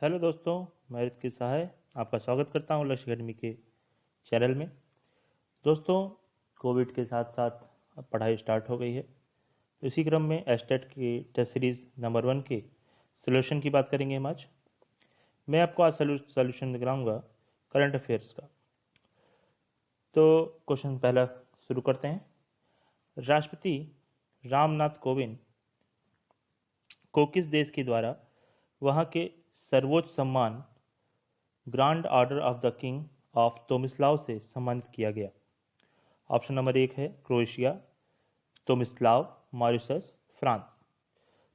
Hello दोस्तों, मैं रितकी सहाय आपका स्वागत करता हूं लक्ष्य अकेडमी के चैनल में। दोस्तों, कोविड के साथ साथ अब पढ़ाई स्टार्ट हो गई है, तो इसी क्रम में एस्टेट की टेस्ट सीरीज नंबर 1 के सोल्यूशन की बात करेंगे हम आज। मैं आपको आज सोल्यूशन दिखाऊंगा करंट अफेयर्स का। तो क्वेश्चन पहला शुरू करते हैं। राष्ट्रपति रामनाथ कोविंद को किस देश के द्वारा वहां के सर्वोच्च सम्मान grand order of the king of Tomislav से सम्मानित किया गया? ऑप्शन नंबर 1 है क्रोएशिया, तोमिस्लाव, मॉरिशस, फ्रांस।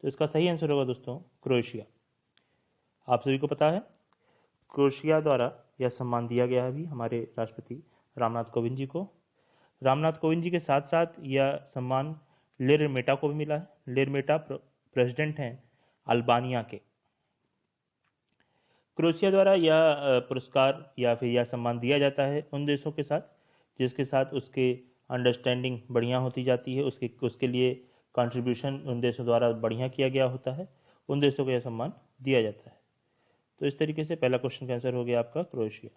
तो इसका सही आंसर होगा दोस्तों क्रोएशिया। आप सभी को पता है क्रोएशिया द्वारा यह सम्मान दिया गया है अभी हमारे राष्ट्रपति रामनाथ कोविंद जी को। रामनाथ कोविंद जी के साथ साथ यह सम्मान लेरमेटा को भी मिला है। लेरमेटा प्रेसिडेंट हैं अल्बानिया के। क्रोएशिया द्वारा यह पुरस्कार या फिर यह सम्मान दिया जाता है उन देशों के साथ जिसके साथ उसके अंडरस्टैंडिंग बढ़िया होती जाती है, उसके लिए कंट्रीब्यूशन उन देशों द्वारा बढ़िया किया गया होता है, उन देशों को यह सम्मान दिया जाता है। तो इस तरीके से पहला क्वेश्चन का आंसर हो गया आपका क्रोएशिया।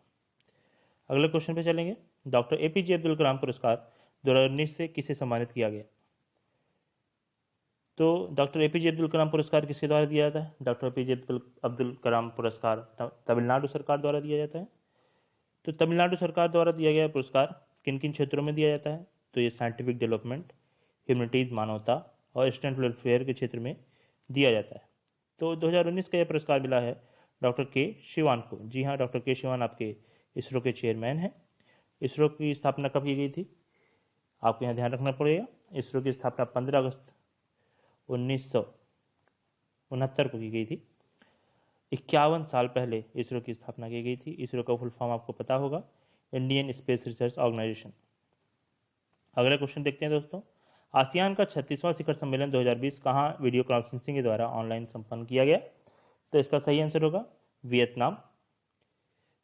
अगले क्वेश्चन पे चलेंगे। डॉक्टर एपीजे अब्दुल कलाम पुरस्कार 2019 से किसे सम्मानित किया गया? तो डॉक्टर एपीजे अब्दुल कलाम पुरस्कार किसके द्वारा दिया जाता है? डॉक्टर एपीजे अब्दुल कलाम पुरस्कार तमिलनाडु सरकार द्वारा दिया जाता है। तो तमिलनाडु सरकार द्वारा दिया गया पुरस्कार किन किन क्षेत्रों में दिया जाता है? तो ये साइंटिफिक डेवलपमेंट, ह्यूमैनिटीज मानवता और स्टूडेंट वेलफेयर के क्षेत्र में दिया जाता है। तो 2019 का यह पुरस्कार मिला है डॉक्टर के शिवान को। जी हाँ, डॉक्टर के शिवान आपके इसरो के चेयरमैन हैं। इसरो की स्थापना कब की गई थी? आपको यहाँ ध्यान रखना पड़ेगा। इसरो की स्थापना 15 अगस्त 1969 को की गई थी। 51 साल पहले इसरो की स्थापना की गई थी। इसरो का फुल फॉर्म आपको पता होगा, इंडियन स्पेस रिसर्च ऑर्गेनाइजेशन। अगला क्वेश्चन देखते हैं दोस्तों। आसियान का 36वां शिखर सम्मेलन 2020 कहाँ वीडियो कॉन्फ्रेंसिंग के द्वारा ऑनलाइन संपन्न किया गया? तो इसका सही आंसर होगा वियतनाम।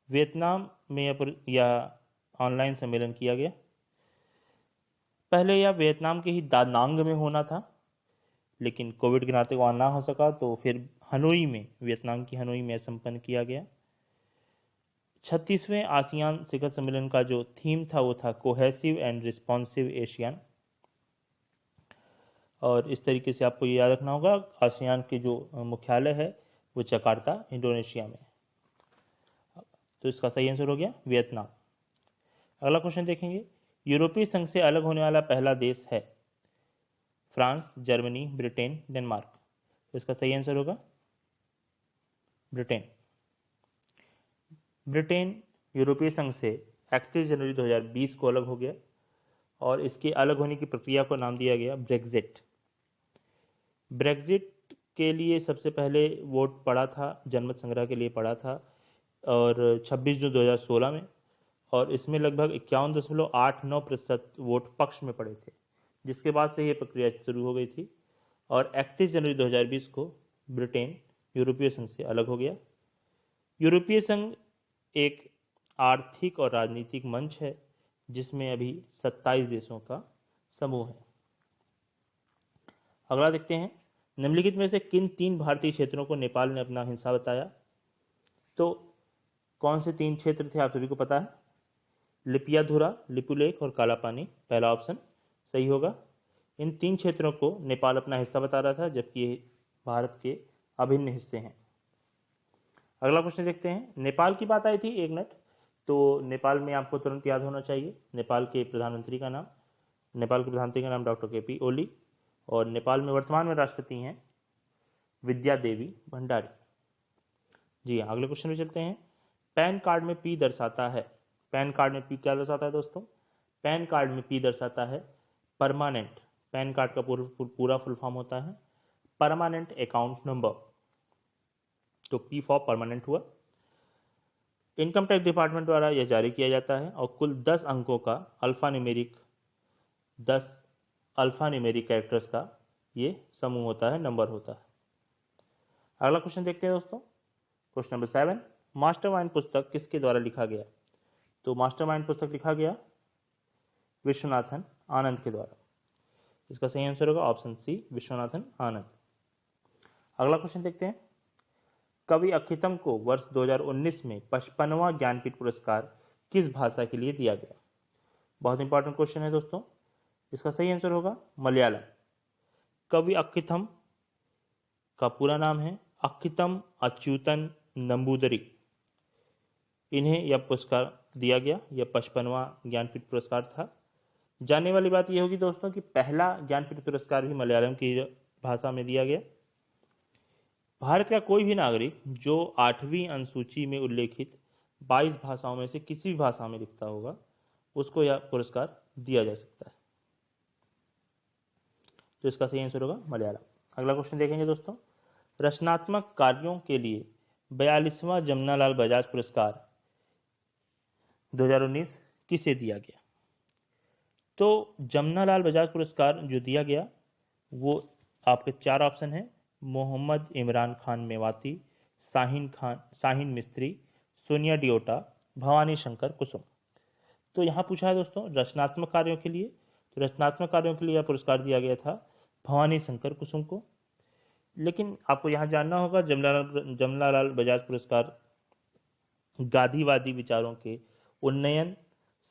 वियतनाम में यह ऑनलाइन सम्मेलन किया गया। पहले यह वियतनाम के ही दानांग में होना था, लेकिन कोविड के नाते वहाँ ना हो सका, तो फिर हनोई में, वियतनाम की हनोई में संपन्न किया गया। 36वें आसियान शिखर सम्मेलन का जो थीम था वो था कोहेसिव एंड रिस्पॉन्सिव एशियन। और इस तरीके से आपको ये याद रखना होगा, आसियान के जो मुख्यालय है वो जकार्ता इंडोनेशिया में। तो इसका सही आंसर हो गया वियतनाम। अगला क्वेश्चन देखेंगे। यूरोपीय संघ से अलग होने वाला पहला देश है फ्रांस, जर्मनी, ब्रिटेन, डेनमार्क। तो इसका सही आंसर होगा ब्रिटेन। ब्रिटेन यूरोपीय संघ से 31 जनवरी 2020 को अलग हो गया और इसके अलग होने की प्रक्रिया को नाम दिया गया ब्रेग्जिट। ब्रेग्जिट के लिए सबसे पहले वोट पड़ा था, जनमत संग्रह के लिए पड़ा था, और 26 जून 2016 में, और इसमें लगभग 51.89% वोट पक्ष में पड़े थे, जिसके बाद से ये प्रक्रिया शुरू हो गई थी और 31 जनवरी 2020 को ब्रिटेन यूरोपीय संघ से अलग हो गया। यूरोपीय संघ एक आर्थिक और राजनीतिक मंच है जिसमें अभी 27 देशों का समूह है। अगला देखते हैं। निम्नलिखित में से किन 3 भारतीय क्षेत्रों को नेपाल ने अपना हिस्सा बताया? तो कौन से 3 क्षेत्र थे आप सभी को पता है? लिपियाधुरा, लिपुलेख और कालापानी। पहला ऑप्शन सही होगा। इन 3 क्षेत्रों को नेपाल अपना हिस्सा बता रहा था, जबकि ये भारत के अभिन्न हिस्से हैं। अगला क्वेश्चन देखते हैं। नेपाल की बात आई थी, एक मिनट। तो नेपाल में आपको तुरंत याद होना चाहिए नेपाल के प्रधानमंत्री का नाम। नेपाल के प्रधानमंत्री का नाम डॉक्टर केपी ओली, और नेपाल में वर्तमान में राष्ट्रपति हैं विद्या देवी भंडारी। जी हाँ, अगले क्वेश्चन में चलते हैं। पैन कार्ड में पी दर्शाता है। पैन कार्ड में पी क्या दर्शाता है दोस्तों? पैन कार्ड में पी दर्शाता है परमानेंट। पैन कार्ड का पूरा फुल फॉर्म होता है परमानेंट अकाउंट नंबर। तो पी फॉर परमानेंट हुआ। इनकम टैक्स डिपार्टमेंट द्वारा यह जारी किया जाता है और कुल 10 अंकों का दस अल्फा न्यूमेरिक कैरेक्टर्स का ये समूह होता है, नंबर होता है। अगला क्वेश्चन देखते हैं दोस्तों। Question number 7। मास्टरमाइंड पुस्तक किसके द्वारा लिखा गया? तो मास्टरमाइंड पुस्तक लिखा गया विश्वनाथन आनंद के द्वारा। इसका सही आंसर होगा ऑप्शन सी, विश्वनाथन आनंद। अगला क्वेश्चन देखते हैं। कवि अक्खिथम को वर्ष 2019 में 55वां ज्ञानपीठ पुरस्कार किस भाषा के लिए दिया गया? बहुत इंपॉर्टेंट क्वेश्चन है दोस्तों। इसका सही आंसर होगा मलयालम। कवि अक्खिथम का पूरा नाम है अक्खिथम अच्युतन नंबूदरी। इन्हें यह पुरस्कार दिया गया। यह 55वां ज्ञानपीठ पुरस्कार था। जानने वाली बात यह होगी दोस्तों कि पहला ज्ञानपीठ पुरस्कार भी मलयालम की भाषा में दिया गया। भारत का कोई भी नागरिक जो 8वीं अनुसूची में उल्लेखित 22 भाषाओं में से किसी भी भाषा में लिखता होगा उसको यह पुरस्कार दिया जा सकता है। तो इसका सही आंसर होगा मलयालम। अगला क्वेश्चन देखेंगे दोस्तों। रचनात्मक कार्यों के लिए 42वां जमनालाल बजाज पुरस्कार 2019 किसे दिया गया? तो जमनालाल बजाज पुरस्कार जो दिया गया वो आपके 4 ऑप्शन हैं। मोहम्मद इमरान खान मेवाती, शाहीन मिस्त्री, सोनिया डियोटा, भवानी शंकर कुसुम। तो यहाँ पूछा है दोस्तों रचनात्मक कार्यों के लिए। तो रचनात्मक कार्यों के लिए यह पुरस्कार दिया गया था भवानी शंकर कुसुम को। लेकिन आपको यहाँ जानना होगा जमनालाल बजाज पुरस्कार गांधीवादी विचारों के उन्नयन,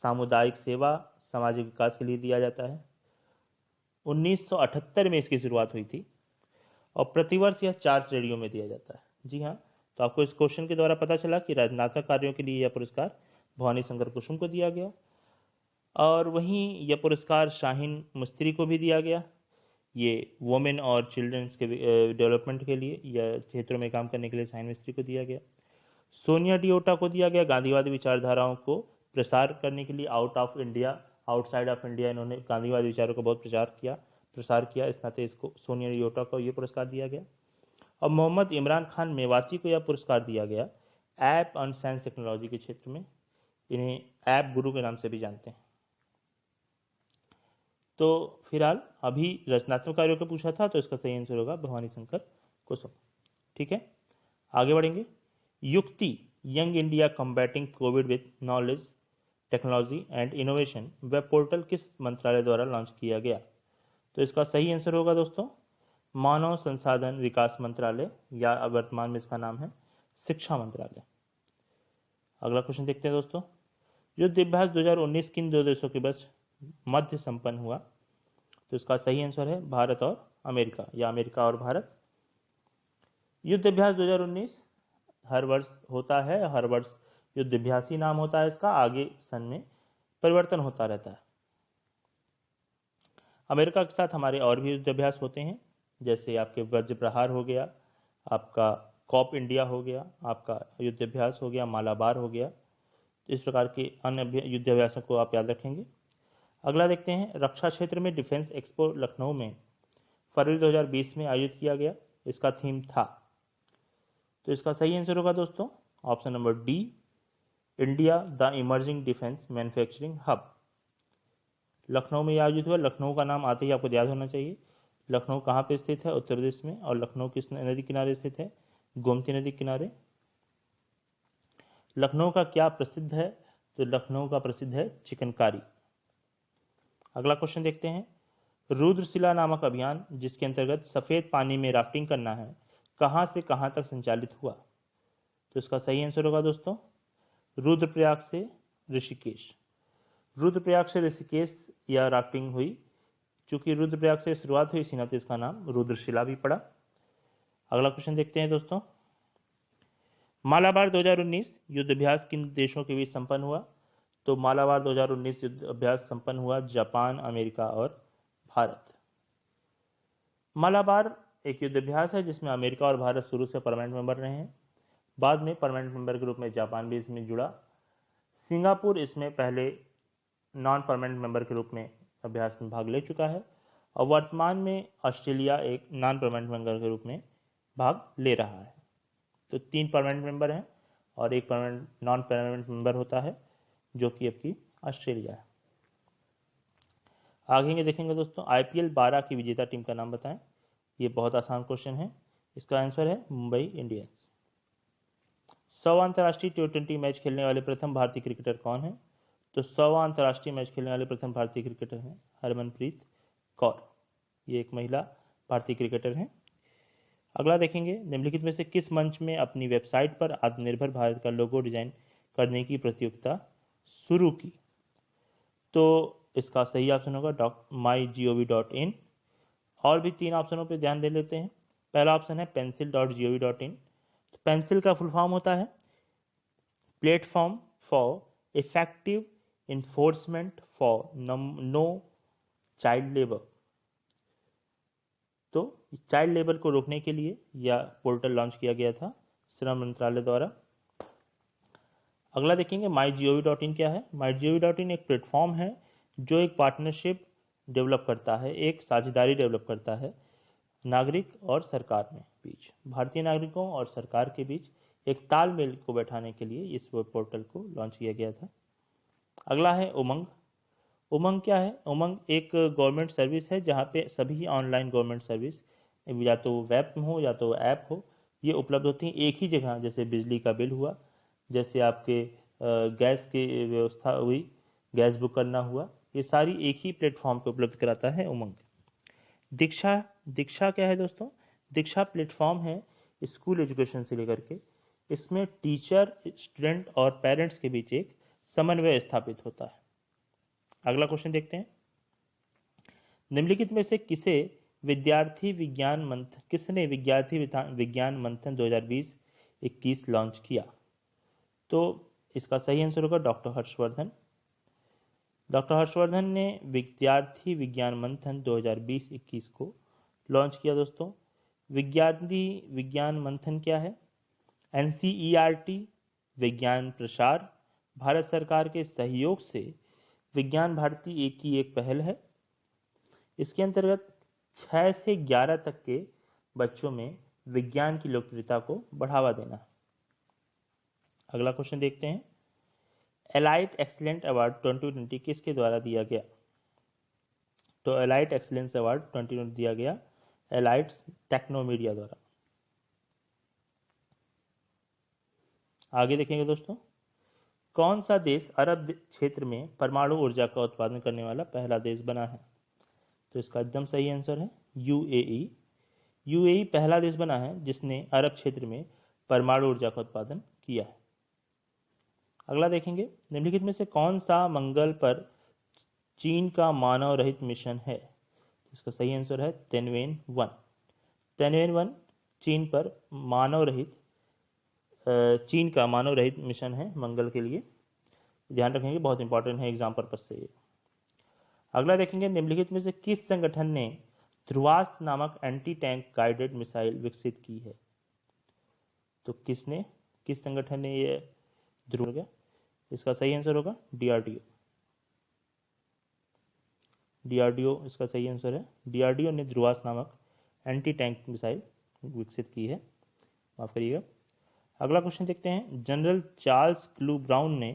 सामुदायिक सेवा, सामाजिक विकास के लिए दिया जाता है। 1978 में इसकी शुरुआत हुई थी और प्रतिवर्ष यह 4 श्रेणियों में दिया जाता है। जी हाँ, तो आपको इस क्वेश्चन के द्वारा पता चला कि रचनात्मक कार्यों के लिए यह पुरस्कार भवानी शंकर कुसुम को दिया गया और वहीं यह पुरस्कार शाहीन मिस्त्री को भी दिया गया। ये वुमेन और चिल्ड्रंस के डेवलपमेंट के लिए या क्षेत्रों में काम करने के लिए शाहीन मिस्त्री को दिया गया। सोनिया डियोटा को दिया गया गांधीवादी विचारधाराओं को प्रसार करने के लिए आउटसाइड ऑफ इंडिया इन्होंने गांधीवादी विचारों को बहुत प्रसार किया। इस नाते इसको सोनिया डियोटा को यह पुरस्कार दिया गया। और मोहम्मद इमरान खान मेवाती को यह पुरस्कार दिया गया ऐप एंड साइंस टेक्नोलॉजी के क्षेत्र में। इन्हें ऐप गुरु के नाम से भी जानते हैं। तो फिलहाल अभी रचनात्मक कार्यों को पूछा था तो इसका सही आंसर होगा भवानी शंकर कुसुम। ठीक है, आगे बढ़ेंगे। युक्ति young India combating Covid with knowledge technology and innovation web portal किस मंत्रालय द्वारा लॉन्च किया गया? तो इसका सही आंसर होगा दोस्तों मानव संसाधन विकास मंत्रालय, या वर्तमान में इसका नाम है शिक्षा मंत्रालय। अगला क्वेश्चन देखते हैं दोस्तों। युद्धाभ्यास 2019 किन 2 देशों के बीच मध्य संपन्न हुआ? तो इसका सही आंसर है भारत और अमेरिका, या अमेरिका और भारत। युद्धाभ्यास 2019 हर वर्ष होता है। हर वर्ष युद्धाभ्यास ही नाम होता है इसका, आगे सन में परिवर्तन होता रहता है। अमेरिका के साथ हमारे और भी युद्धाभ्यास होते हैं, जैसे आपके वज्र प्रहार हो गया, आपका कॉप इंडिया हो गया, आपका युद्धाभ्यास हो गया, मालाबार हो गया। तो इस प्रकार के अन्य युद्धाभ्यासों को आप याद रखेंगे। अगला देखते हैं। रक्षा क्षेत्र में डिफेंस एक्सपो लखनऊ में फरवरी 2020 में आयोजित किया गया। इसका थीम था। तो इसका सही आंसर होगा दोस्तों option number D, India the emerging defence manufacturing hub. Lucknow में आयोजित हुआ। लखनऊ का नाम आते ही आपको याद होना चाहिए। लखनऊ कहाँ पे स्थित है? उत्तर प्रदेश में। और लखनऊ किस नदी किनारे स्थित है? गोमती नदी किनारे। लखनऊ का क्या प्रसिद्ध है? तो लखनऊ का प्रसिद्ध है चिकनकारी। अगला क्वेश्चन देखते हैं। रुद्रशिला नामक अभियान जिसके अंतर्गत सफेद पानी में राफ्टिंग करना है कहां से कहां तक संचालित हुआ? तो इसका सही आंसर होगा दोस्तों रुद्रप्रयाग से ऋषिकेश। रुद्रप्रयाग से ऋषिकेश यह राफ्टिंग हुई। चूंकि रुद्रप्रयाग से शुरुआत हुई इसी नाते इसका नाम रुद्रशिला भी पड़ा। अगला क्वेश्चन देखते हैं दोस्तों। मालाबार 2019 युद्धाभ्यास किन देशों के बीच संपन्न हुआ? तो मालाबार 2019 युद्धाभ्यास संपन्न हुआ जापान, अमेरिका और भारत। मालाबार एक युद्धाभ्यास है जिसमें अमेरिका और भारत शुरू से परमानेंट मेंबर रहे हैं। बाद में परमानेंट मेंबर के रूप में जापान भी इसमें जुड़ा। सिंगापुर इसमें पहले नॉन परमानेंट मेंबर के रूप में अभ्यास में भाग ले चुका है और वर्तमान में ऑस्ट्रेलिया एक नॉन परमानेंट मेंबर के रूप में भाग ले रहा है। तो 3 परमानेंट मेंबर हैं और एक नॉन परमानेंट मेंबर होता है जो कि आपकी ऑस्ट्रेलिया है। आगे देखेंगे दोस्तों। IPL 12 की विजेता टीम का नाम बताएं। ये बहुत आसान क्वेश्चन है। इसका आंसर है मुंबई इंडियंस। 100वां अंतर्राष्ट्रीय T20 मैच खेलने वाले प्रथम भारतीय क्रिकेटर कौन है? तो 100वां अंतर्राष्ट्रीय मैच खेलने वाले प्रथम भारतीय क्रिकेटर हैं हरमनप्रीत कौर। ये एक महिला भारतीय क्रिकेटर हैं। अगला देखेंगे, निम्नलिखित में से किस मंच में अपनी वेबसाइट पर आत्मनिर्भर भारत का लोगो डिजाइन करने की प्रतियोगिता शुरू की? तो इसका सही ऑप्शन होगा mygov.in। और भी 3 ऑप्शनों पर ध्यान दे लेते हैं। पहला ऑप्शन है pencil.gov.in। तो पेंसिल का फुल फॉर्म होता है platform for effective enforcement for no child labour. तो चाइल्ड लेबर को रोकने के लिए यह पोर्टल लॉन्च किया गया था श्रम मंत्रालय द्वारा। अगला देखेंगे mygov.in क्या है। mygov.in एक प्लेटफॉर्म है जो एक पार्टनरशिप डेवलप करता है, एक साझेदारी डेवलप करता है नागरिक और सरकार में बीच, भारतीय नागरिकों और सरकार के बीच एक तालमेल को बैठाने के लिए इस वेब पोर्टल को लॉन्च किया गया था। अगला है उमंग। उमंग क्या है? उमंग एक गवर्नमेंट सर्विस है जहाँ पे सभी ऑनलाइन गवर्नमेंट सर्विस या तो वेब हो या तो ऐप हो, ये उपलब्ध होती हैं एक ही जगह। जैसे बिजली का बिल हुआ, जैसे आपके गैस की व्यवस्था हुई, गैस बुक करना हुआ, ये सारी एक ही प्लेटफॉर्म पे उपलब्ध कराता है उमंग। दीक्षा। दीक्षा क्या है दोस्तों? दीक्षा प्लेटफॉर्म है स्कूल एजुकेशन से लेकर के, इसमें टीचर, स्टूडेंट और पेरेंट्स के बीच एक समन्वय स्थापित होता है। अगला क्वेश्चन देखते हैं, निम्नलिखित में से किसने विद्यार्थी विज्ञान मंथन 2020-21 लॉन्च किया? तो इसका सही आंसर होगा डॉक्टर हर्षवर्धन। डॉक्टर हर्षवर्धन ने विद्यार्थी विज्ञान मंथन 2020-21 को लॉन्च किया। दोस्तों, विद्यार्थी विज्ञान मंथन क्या है? एनसीईआरटी विज्ञान प्रसार भारत सरकार के सहयोग से विज्ञान भारती की एक पहल है। इसके अंतर्गत 6 से 11 तक के बच्चों में विज्ञान की लोकप्रियता को बढ़ावा देना। अगला क्वेश्चन देखते हैं, एलाइट एक्सीलेंट अवार्ड 2020 किसके द्वारा दिया गया? तो एलाइट एक्सीलेंस अवार्ड 2020 दिया गया एलाइट टेक्नोमीडिया द्वारा। आगे देखेंगे दोस्तों, कौन सा देश अरब क्षेत्र में परमाणु ऊर्जा का उत्पादन करने वाला पहला देश बना है? तो इसका एकदम सही आंसर है यूएई। यूएई पहला देश बना है जिसने अरब क्षेत्र में परमाणु ऊर्जा का उत्पादन किया है। अगला देखेंगे, निम्नलिखित में से कौन सा मंगल पर चीन का मानव रहित मिशन है? इसका सही आंसर है तिनवेन-1। तिनवेन-1 चीन पर मानव रहित चीन का मानव रहित मिशन है मंगल के लिए। ध्यान रखेंगे, बहुत इंपॉर्टेंट है एग्जाम पर्पज से ये। अगला देखेंगे, निम्नलिखित में से किस संगठन ने ध्रुवास्त्र नामक एंटी टैंक गाइडेड मिसाइल विकसित की है? तो किस संगठन ने ये ध्रुव गया? इसका सही आंसर होगा डीआरडीओ। डीआरडीओ इसका सही आंसर है। डीआरडीओ ने ध्रुवास्त्र नामक एंटी टैंक मिसाइल विकसित की है, माफ करिएगा। अगला क्वेश्चन देखते हैं, जनरल चार्ल्स क्लू ब्राउन ने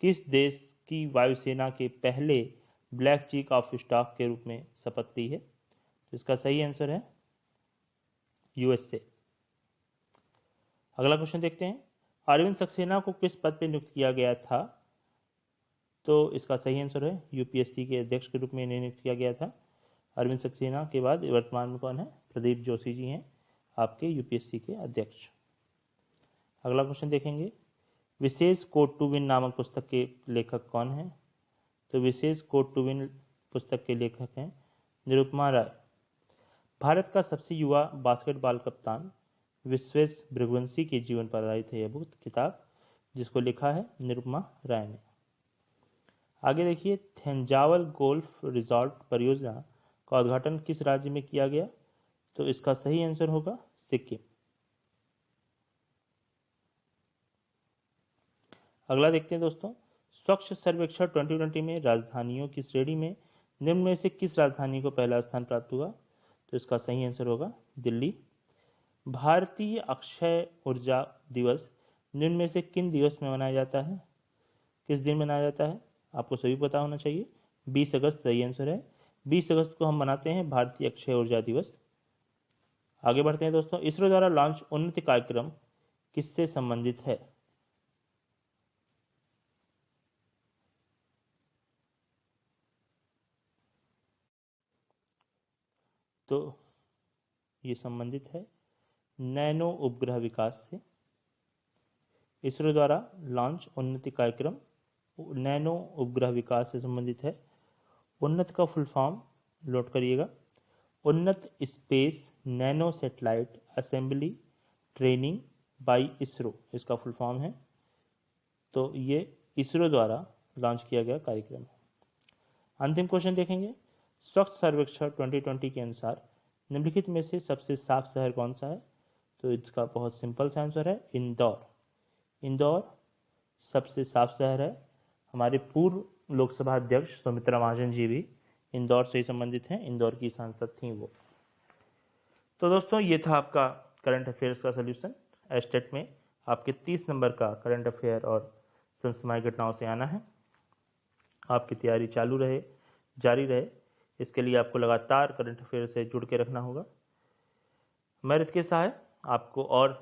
किस देश की वायुसेना के पहले ब्लैक चीफ ऑफ स्टाफ के रूप में शपथ ली है? तो इसका सही आंसर है यूएसए। अगला क्वेश्चन देखते हैं, अरविंद सक्सेना को किस पद पर नियुक्त किया गया था? तो इसका सही आंसर है यूपीएससी के अध्यक्ष के रूप में इन्हें नियुक्त किया गया था। अरविंद सक्सेना के बाद वर्तमान में कौन है? प्रदीप जोशी जी हैं आपके यूपीएससी के अध्यक्ष। अगला क्वेश्चन देखेंगे, विशेष कोड टू विन नामक पुस्तक के लेखक कौन हैं? तो विशेष कोड टू विन पुस्तक के लेखक हैं निरुपमा राय। भारत का सबसे युवा बास्केटबॉल कप्तान विश्वेश भृगुवंशी के जीवन पर आधारित है यह बुक किताब, जिसको लिखा है निरुपमा राय ने। आगे देखिए, थंजावुर गोल्फ रिजॉर्ट परियोजना का उद्घाटन किस राज्य में किया गया? तो इसका सही आंसर होगा सिक्किम। अगला देखते हैं दोस्तों, स्वच्छ सर्वेक्षण 2020 में राजधानियों की श्रेणी में निम्न में से किस राजधानी को पहला स्थान प्राप्त हुआ? तो इसका सही आंसर होगा दिल्ली। भारतीय अक्षय ऊर्जा दिवस निम्न में से किन दिवस में मनाया जाता है? किस दिन मनाया जाता है? आपको सभी पता होना चाहिए, 20 अगस्त सही आंसर है। 20 अगस्त को हम मनाते हैं भारतीय अक्षय ऊर्जा दिवस। आगे बढ़ते हैं दोस्तों, इसरो द्वारा लॉन्च उन्नति कार्यक्रम किससे संबंधित है? तो ये संबंधित है नैनो उपग्रह विकास से। इसरो द्वारा लॉन्च उन्नति कार्यक्रम नैनो उपग्रह विकास से संबंधित है। उन्नत का फुल फॉर्म नोट करिएगा, उन्नत space nano satellite assembly training bye ISRO, इसका फुल फॉर्म है। तो ये इसरो द्वारा लॉन्च किया गया कार्यक्रम है। अंतिम क्वेश्चन देखेंगे, स्वच्छ सर्वेक्षण 2020 के अनुसार निम्नलिखित में से सबसे साफ शहर कौन सा है? तो इसका बहुत सिंपल सा आंसर है इंदौर। इंदौर सबसे साफ शहर है। हमारे पूर्व लोकसभा अध्यक्ष सुमित्रा महाजन जी भी इंदौर से ही संबंधित हैं, इंदौर की सांसद थी वो। तो दोस्तों ये था आपका करंट अफेयर्स का सोल्यूशन। एस्टेट में आपके 30 नंबर का करंट अफेयर और समसामयिक घटनाओं से आना है। आपकी तैयारी चालू रहे, जारी रहे, इसके लिए आपको लगातार करंट अफेयर से जुड़ के रखना होगा। मैं रितकेश सहाय आपको और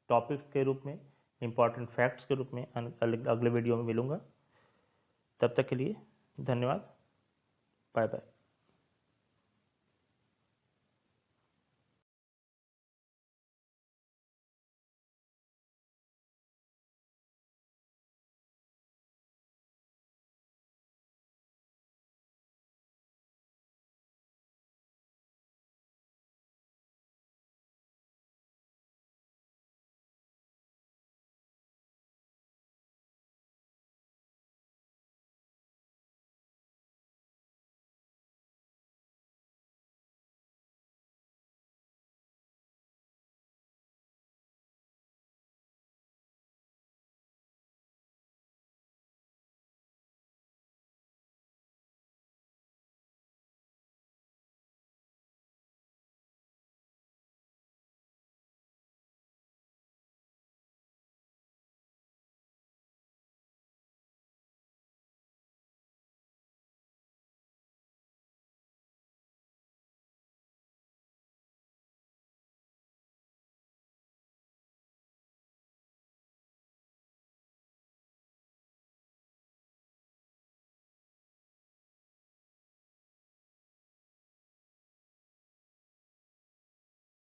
टॉपिक्स के रूप में, इंपॉर्टेंट फैक्ट्स के रूप में अगले वीडियो में मिलूंगा। तब तक के लिए धन्यवाद, बाय बाय।